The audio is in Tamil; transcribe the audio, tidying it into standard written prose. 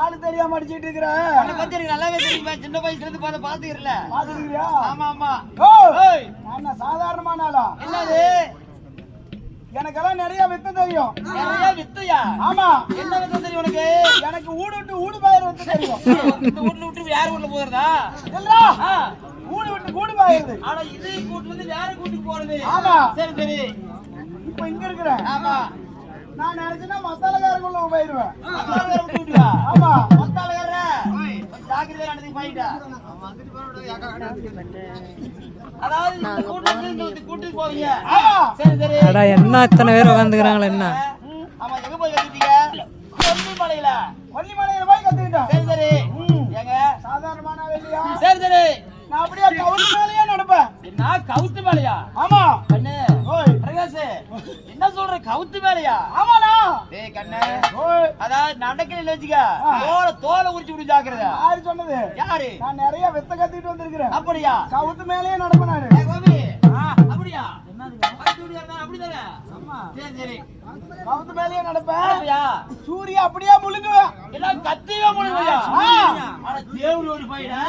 ஆளு தெரியாம அடிச்சிட்டு இருக்கிற நல்லாவே தெரியுமா? சின்ன வயசுல இருந்து பாத்துக்கிறல. பாத்துக்கிறியா? ஆமா ஆமா. நான் சாதாரணமான ஆளா? என்னது? எனக்கெல்லாம் நிறைய வித்து தெரியும். நிறைய வித்தையா? ஆமா. என்ன வித்து தெரியும் உனக்கு? எனக்கு ஊடு விட்டு ஊடு பாயிர வித்து தெரியும். இந்த ஊட்ல விட்டு யார் ஊட்ல போறதா? இல்லடா. ஊடு விட்டு ஊடு பாயிறது. ஆனா இது கூட்ல இருந்து வேற கூட்டுக்கு போறது. ஆமா. சரி சரி. இப்போ இங்க இருக்கற. ஆமா. நான் நினைச்சேன்னா மசாலாக்காரக்குள்ள போயிடுவேன். மசாலாக்கார விட்டுடுவா? ஆமா. மசாலாக்கார ஜாக்கிரதை நடந்து போயிட்டா. அதாவது இந்த கூட்டுக்கு போவீங்க. சரி சரி. அட என்ன இத்தனை பேர் உட்கார்ந்துக்கறாங்களா என்ன? ஆமா எங்க போய் கத்துட்டீங்க? கொல்லிமலையில. கொல்லிமலையில போய் கத்துக்கிட்டேன். சரி சரி. ஏங்க சாதாரணமான வேலையா? சரி சரி. நான் அப்படியே கவுத்து மேலயே நடப்பேன். என்ன கவுத்து மேலயா? ஆமா. கண்ணே. ஓய் பிரகாஷ். என்ன சொல்ற கவுத்து மேலயா? ஆமாடா. டேய் கண்ணே. ஓய் அதாவது நடக்கல வெச்சுக்க. தோலை உரிச்சு விடு ஜாக்கிரதை. யாரு சொன்னது? யாரு? நான் நிறைய வித்த கத்திட்டு வந்திருக்கேன். அப்படியே கவுத்து மேலயே நடப்பேன் நானு. ஏய் கோபி. அப்படியே. என்னது? கவுத்து மேலயே அப்படிதானே? ஆமா. சரி சரி. கவுத்து மேலயே நடப்பேன். அப்படியே. சூரிய அப்படியே முழுங்குவேன். எல்லாம் கத்திவே முழுங்குவியா? ஆனா தேவுல ஒரு பையனா